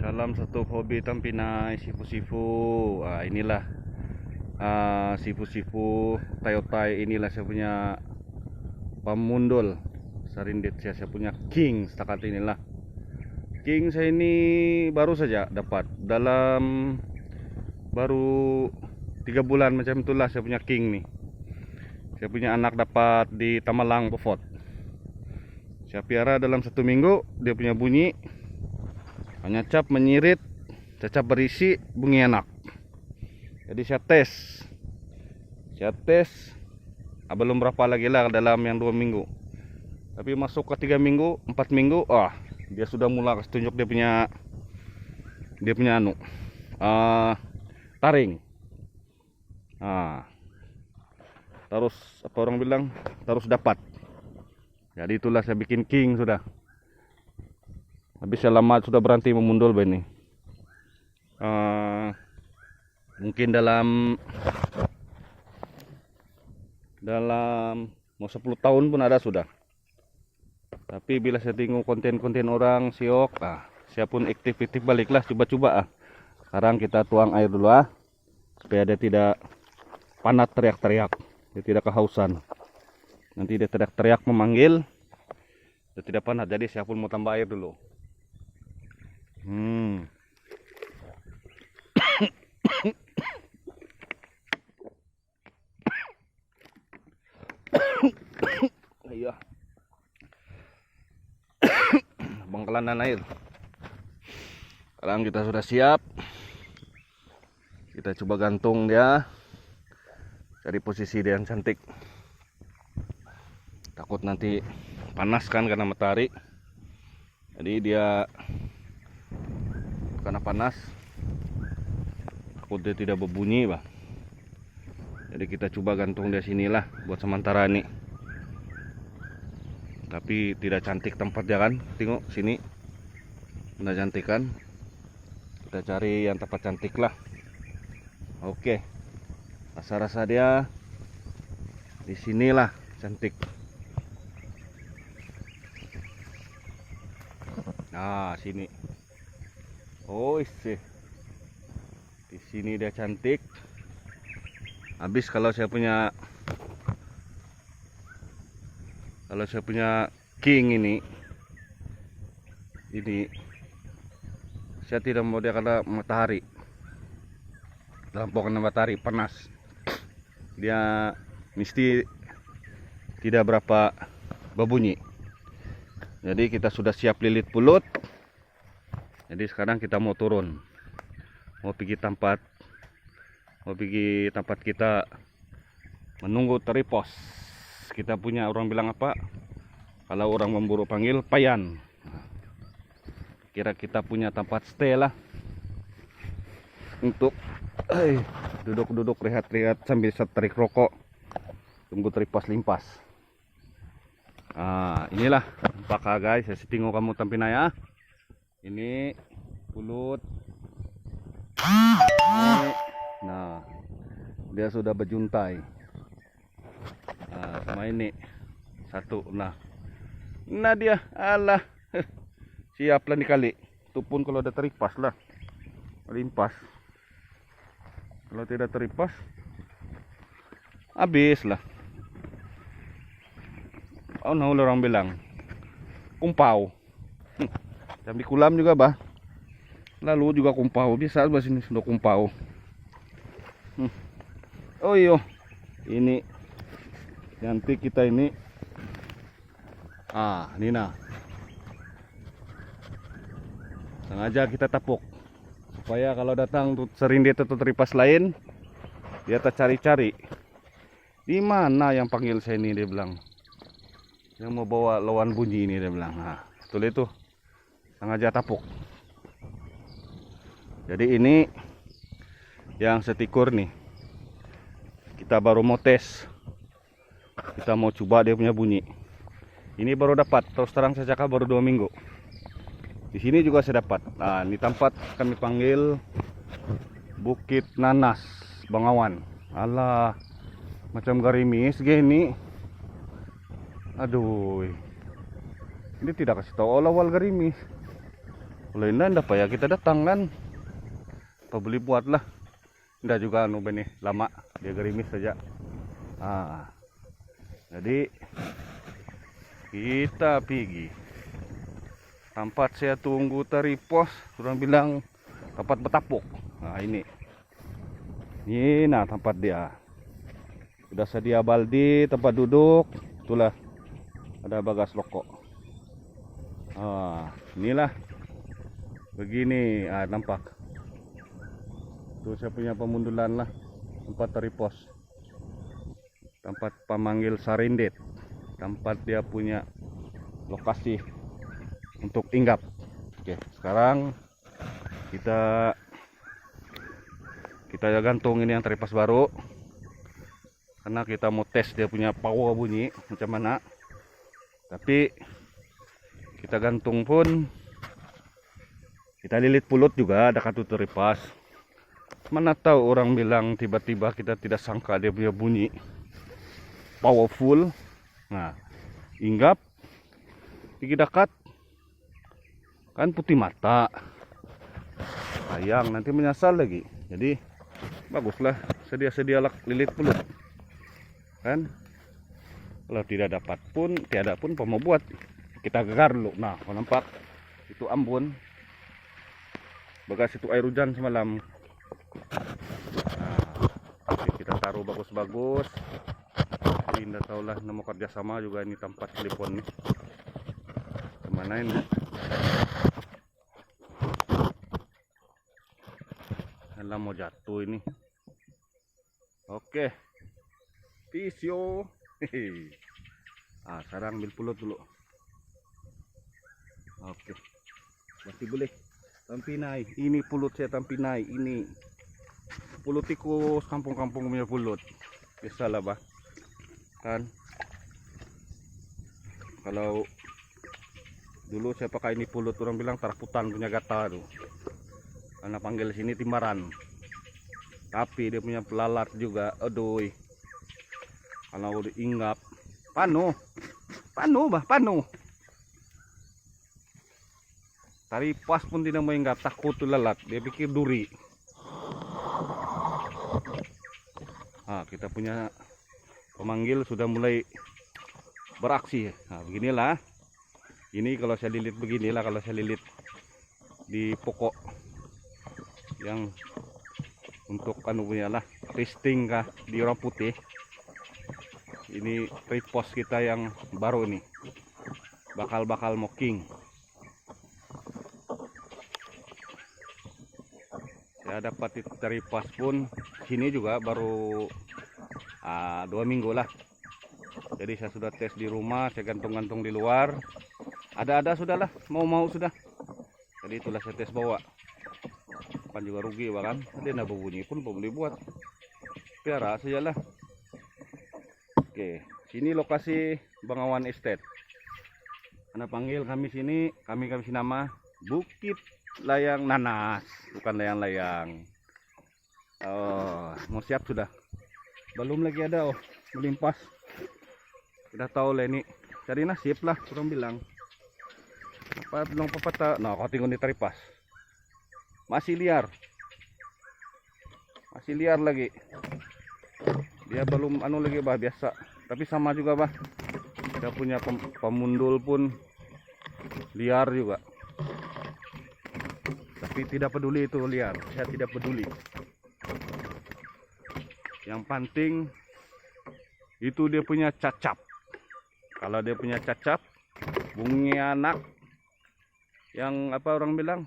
Dalam satu hobi Tampinai sifu-sifu. Inilah sifu-sifu tayotai. Inilah saya punya pamundul sarindit, saya punya king setakat inilah. King saya ini baru saja dapat dalam baru 3 bulan macam itulah. Saya punya king nih. Saya punya anak dapat di Tamalang Pofot. Saya piara dalam 1 minggu. Dia punya bunyi menyacap, menyirit, cacap berisi, bunyi enak. Jadi saya tes belum berapa lagi lah dalam yang 2 minggu. Tapi masuk ke 3 minggu, 4 minggu, dia sudah mulai tunjuk dia punya taring. Terus apa orang bilang, terus dapat. Jadi itulah saya bikin king sudah. Habis saya lama sudah berhenti memundul ini. Mungkin dalam mau 10 tahun pun ada sudah. Tapi bila saya tengok konten-konten orang siok, saya pun aktif baliklah, coba-coba. Sekarang kita tuang air dulu supaya dia tidak panat teriak-teriak, dia tidak kehausan. Nanti dia teriak-teriak memanggil, dia tidak panat. Jadi saya pun mau tambah air dulu. Iya. Bangkalanan air. Sekarang kita sudah siap. Kita coba gantung dia. Cari posisi dia yang cantik. Takut nanti panas kan karena matahari. Jadi dia karena panas, takut dia tidak berbunyi, Jadi kita coba gantung dia sinilah buat sementara nih. Tapi tidak cantik tempatnya kan. Tengok sini. Udah cantik kan. Kita cari yang tempat cantik lah. Oke. Rasa-rasa dia di sinilah cantik. Sini. Sih. Di sini dia cantik. Habis kalau saya punya king ini saya tidak mau dia karena matahari. Dalam pokoknya matahari panas. Dia mesti tidak berapa berbunyi. Jadi kita sudah siap lilit pulut. Jadi sekarang kita mau turun. Mau pergi tempat kita menunggu teripos. Kita punya orang bilang apa? Kalau orang memburu panggil payan. Kira kita punya tempat stay lah. Untuk duduk-duduk rehat-rehat sambil seterik rokok. Tunggu teripos limpas. Inilah apakah guys, saya tinggal kamu Tampinai ya. Ini pulut. Nah, dia sudah berjuntai. Sama ini satu. Nah dia Allah siap lah dikali. Itu pun kalau ada teripas lah, limpas. Kalau tidak teripas, habis lah. Orang bilang kumpau. Jam di kulam juga lalu juga kumpau. Bisa sini sudah kumpau. Ini nanti kita ini Nina sengaja kita tapuk supaya kalau datang serindit atau teripas lain dia tercari-cari di mana yang panggil saya ini. Dia bilang yang mau bawa lawan bunyi ini, dia bilang. Betul itu, sengaja tapuk. Jadi ini yang setikur nih, kita baru mau tes. Kita mau coba dia punya bunyi. Ini baru dapat, terus terang saya cakap baru 2 minggu. Di sini juga saya dapat. Ini tempat kami panggil Bukit Nanas, Bangawan. Alah, macam garimis gini. Aduh, ini tidak kasih tahu awal garimis. Kalau indah apa ya kita datang kan, apa beli buat lah. Indah juga anu benih lama dia gerimis saja. Jadi kita pergi tempat saya tunggu tari pos, orang bilang tempat betapuk. Nah ini nah tempat dia. Sudah sedia baldi, tempat duduk, itulah ada bagas rokok. Inilah begini, nampak. Tuh saya punya pemundulan lah, tempat tari pos, tempat pemanggil Sarindet, tempat dia punya lokasi untuk hinggap. Oke, sekarang kita gantung ini yang tari pas baru, karena kita mau tes dia punya power bunyi macam mana. Tapi kita gantung pun kita lilit pulut juga ada kartu tari pas. Mana tahu orang bilang tiba-tiba kita tidak sangka dia punya bunyi powerful. Nah, hinggap pergi dekat kan putih mata, sayang nanti menyesal lagi. Jadi baguslah sedia lilit pulut kan. Kalau tidak dapat pun tiada pun mau buat kita gegar dulu. Nah kau nampak itu Ambon bekas itu air hujan semalam. Oke, kita taruh bagus-bagus. Indah tahulah nomor kerjasama juga ini tempat telepon nih. Kemana ini? Alah mau jatuh ini. Oke, pisio. Sekarang ambil pulut dulu. Oke, masih boleh. Tampinai, ini pulut saya tampinai. Ini pulut tikus kampung-kampung punya pulut. Biasalah bah. Kan kalau dulu saya pakai ini pulut orang bilang taraputan punya gata tuh, karena panggil sini timbaran, tapi dia punya pelalat juga. Aduh, kalau udah inggap panu tari pas pun tidak mau inggap, takut tuh lalat, dia pikir duri. Kita punya pemanggil sudah mulai beraksi. Nah beginilah, ini kalau saya lilit beginilah, kalau saya lilit di pokok yang untuk anu punya lah testing kah di orang putih. Ini tripos kita yang baru nih, bakal mocking. Saya dapat tripos pun sini juga baru 2 minggu lah. Jadi saya sudah tes di rumah, saya gantung-gantung di luar. Ada sudahlah, mau sudah. Jadi itulah saya tes bawa. Kan juga rugi bahkan. Dia nak berbunyi pun boleh buat. Piara sajalah. Oke, sini lokasi Bengawan Estate. Karena panggil kami sini, kami kasih nama Bukit Layang Nanas, bukan layang-layang. Mau siap sudah? Belum lagi ada melimpas. Kita tahu lah ini cari nasib lah, orang bilang. Apa belum pepatah? Nah, kau tengok di taripas. Masih liar lagi. Dia belum anu lagi bah, biasa. Tapi sama juga bah. Kita punya pemundul pun liar juga. Tapi tidak peduli itu liar. Saya tidak peduli. Yang penting itu dia punya cacap. Kalau dia punya cacap, bunyi anak yang apa orang bilang,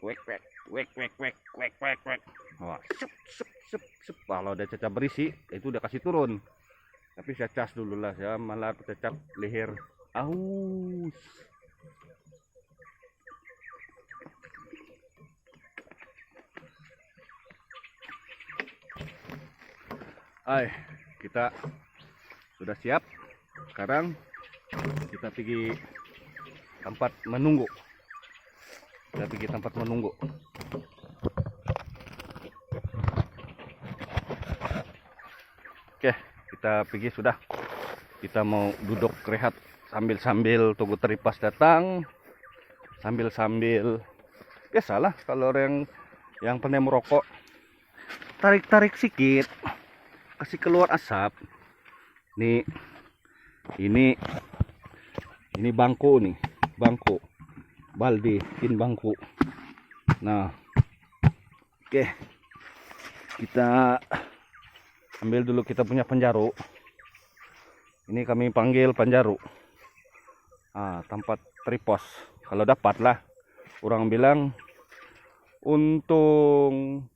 wek. Wah, sup. Kalau dia cacap berisi, itu udah kasih turun. Tapi saya cas dulu lah, saya malah cacap leher. Aus. Kita sudah siap. Sekarang kita pergi tempat menunggu. Oke, kita pergi sudah. Kita mau duduk rehat sambil tunggu teripas datang, sambil biasalah kalau orang yang pandai merokok, tarik sedikit, kasih keluar asap. Nih, ini bangku nih, bangku baldi, ini bangku. Nah, oke, kita ambil dulu kita punya penjaru. Ini kami panggil penjaru. Tempat tripos. Kalau dapat lah, orang bilang untung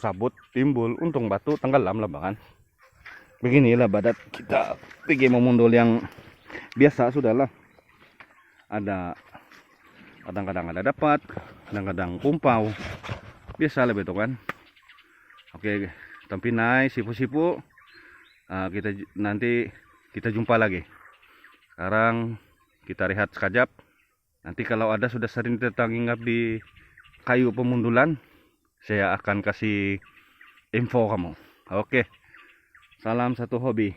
sabut timbul, untung batu tenggelam lah bahkan. Beginilah badat kita pergi memundul yang biasa sudahlah. Ada kadang-kadang ada dapat, kadang-kadang kumpau. Biasa lah betul kan. Oke, tapi naik sipu-sipu. Nanti kita jumpa lagi. Sekarang kita rehat sekejap. Nanti kalau ada sudah sering datang hinggap di kayu pemundulan, saya akan kasih info kamu. Oke. Salam satu hobi.